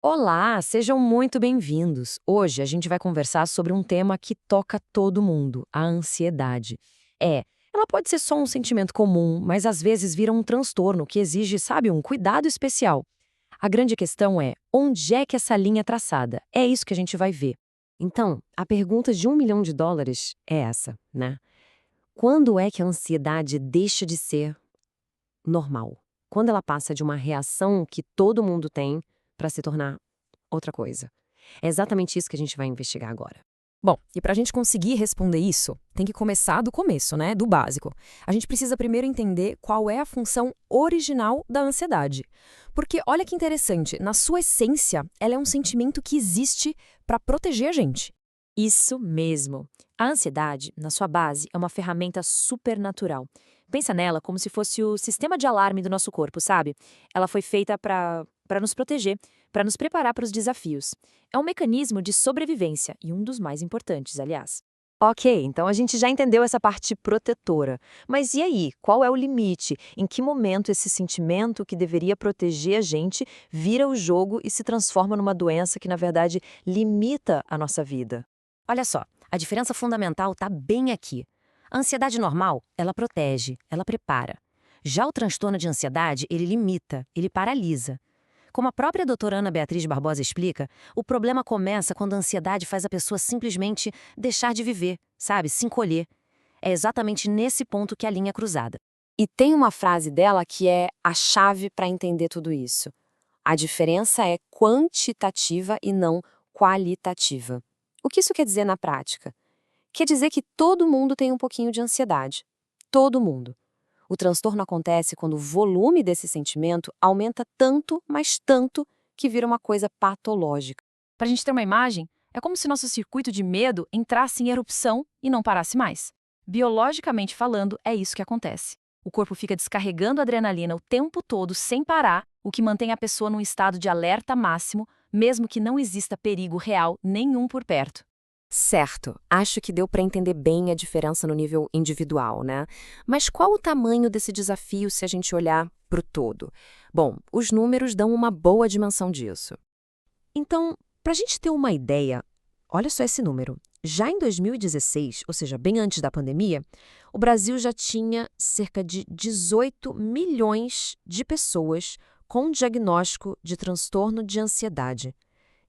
Olá, sejam muito bem-vindos. Hoje a gente vai conversar sobre um tema que toca todo mundo, a ansiedade. Ela pode ser só um sentimento comum, mas às vezes vira um transtorno que exige, sabe, um cuidado especial. A grande questão é, onde é que essa linha é traçada? É isso que a gente vai ver. Então, a pergunta de US$ 1 milhão é essa, né? Quando é que a ansiedade deixa de ser normal? Quando ela passa de uma reação que todo mundo tem para se tornar outra coisa. É exatamente isso que a gente vai investigar agora. Bom, e para a gente conseguir responder isso, tem que começar do começo, né? Do básico. A gente precisa primeiro entender qual é a função original da ansiedade. Porque olha que interessante, na sua essência, ela é um sentimento que existe para proteger a gente. Isso mesmo. A ansiedade, na sua base, é uma ferramenta supernatural. Pensa nela como se fosse o sistema de alarme do nosso corpo, sabe? Ela foi feita para nos proteger, para nos preparar para os desafios. É um mecanismo de sobrevivência e um dos mais importantes, aliás. Ok, então a gente já entendeu essa parte protetora. Mas e aí? Qual é o limite? Em que momento esse sentimento que deveria proteger a gente vira o jogo e se transforma numa doença que, na verdade, limita a nossa vida? Olha só, a diferença fundamental está bem aqui. A ansiedade normal, ela protege, ela prepara. Já o transtorno de ansiedade, ele limita, ele paralisa. Como a própria doutora Ana Beatriz Barbosa explica, o problema começa quando a ansiedade faz a pessoa simplesmente deixar de viver, sabe? Se encolher. É exatamente nesse ponto que a linha é cruzada. E tem uma frase dela que é a chave para entender tudo isso. A diferença é quantitativa e não qualitativa. O que isso quer dizer na prática? Quer dizer que todo mundo tem um pouquinho de ansiedade. Todo mundo. O transtorno acontece quando o volume desse sentimento aumenta tanto, mas tanto, que vira uma coisa patológica. Para a gente ter uma imagem, é como se nosso circuito de medo entrasse em erupção e não parasse mais. Biologicamente falando, é isso que acontece. O corpo fica descarregando adrenalina o tempo todo sem parar, o que mantém a pessoa num estado de alerta máximo, mesmo que não exista perigo real nenhum por perto. Certo, acho que deu para entender bem a diferença no nível individual, né? Mas qual o tamanho desse desafio se a gente olhar para o todo? Bom, os números dão uma boa dimensão disso. Então, para a gente ter uma ideia, olha só esse número. Já em 2016, ou seja, bem antes da pandemia, o Brasil já tinha cerca de 18 milhões de pessoas com diagnóstico de transtorno de ansiedade.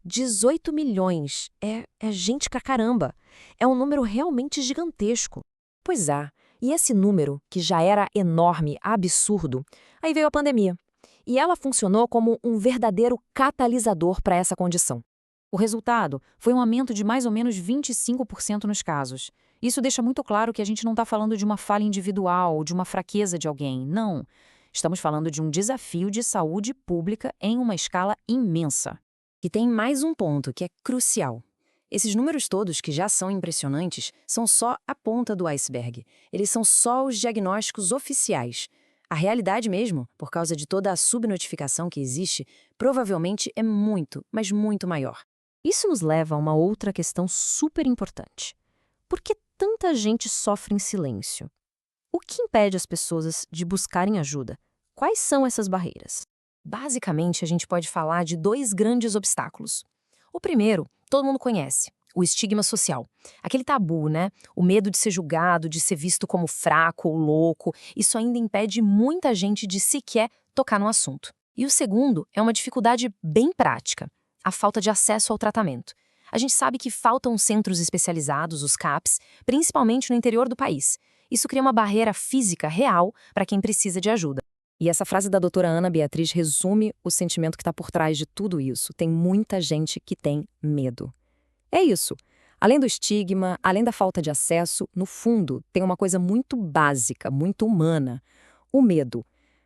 18 milhões. É gente pra caramba. É um número realmente gigantesco. Pois é. E esse número, que já era enorme, absurdo, aí veio a pandemia. E ela funcionou como um verdadeiro catalisador para essa condição. O resultado foi um aumento de mais ou menos 25% nos casos. Isso deixa muito claro que a gente não está falando de uma falha individual, de uma fraqueza de alguém. Não. Estamos falando de um desafio de saúde pública em uma escala imensa. E tem mais um ponto que é crucial. Esses números todos, que já são impressionantes, são só a ponta do iceberg. Eles são só os diagnósticos oficiais. A realidade mesmo, por causa de toda a subnotificação que existe, provavelmente é muito, mas muito maior. Isso nos leva a uma outra questão super importante. Por que tanta gente sofre em silêncio? O que impede as pessoas de buscarem ajuda? Quais são essas barreiras? Basicamente, a gente pode falar de dois grandes obstáculos. O primeiro, todo mundo conhece, o estigma social. Aquele tabu, né? O medo de ser julgado, de ser visto como fraco ou louco. Isso ainda impede muita gente de sequer tocar no assunto. E o segundo é uma dificuldade bem prática, a falta de acesso ao tratamento. A gente sabe que faltam centros especializados, os CAPs, principalmente no interior do país. Isso cria uma barreira física real para quem precisa de ajuda. E essa frase da doutora Ana Beatriz resume o sentimento que está por trás de tudo isso. Tem muita gente que tem medo. É isso. Além do estigma, além da falta de acesso, no fundo, tem uma coisa muito básica, muito humana. O medo.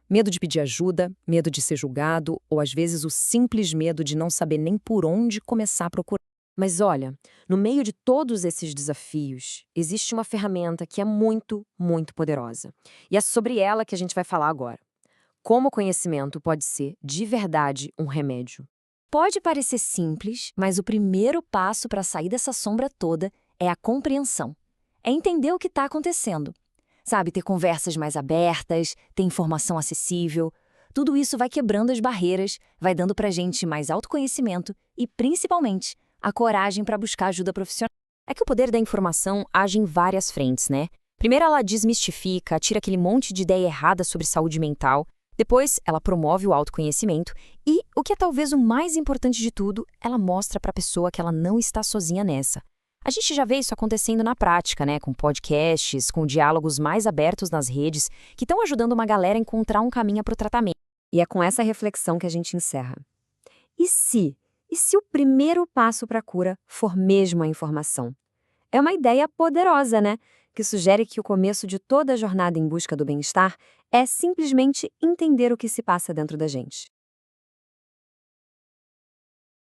Medo de pedir ajuda, medo de ser julgado, ou às vezes o simples medo de não saber nem por onde começar a procurar. Mas olha, no meio de todos esses desafios, existe uma ferramenta que é muito, muito poderosa. E é sobre ela que a gente vai falar agora. Como o conhecimento pode ser, de verdade, um remédio? Pode parecer simples, mas o primeiro passo para sair dessa sombra toda é a compreensão. É entender o que está acontecendo. Sabe, ter conversas mais abertas, ter informação acessível. Tudo isso vai quebrando as barreiras, vai dando pra gente mais autoconhecimento e, principalmente, a coragem para buscar ajuda profissional. É que o poder da informação age em várias frentes, né? Primeiro, ela desmistifica, tira aquele monte de ideia errada sobre saúde mental. Depois, ela promove o autoconhecimento. E, o que é talvez o mais importante de tudo, ela mostra para a pessoa que ela não está sozinha nessa. A gente já vê isso acontecendo na prática, né? Com podcasts, com diálogos mais abertos nas redes, que estão ajudando uma galera a encontrar um caminho para o tratamento. E é com essa reflexão que a gente encerra. E se? E se o primeiro passo para a cura for mesmo a informação? É uma ideia poderosa, né? Que sugere que o começo de toda a jornada em busca do bem-estar é simplesmente entender o que se passa dentro da gente.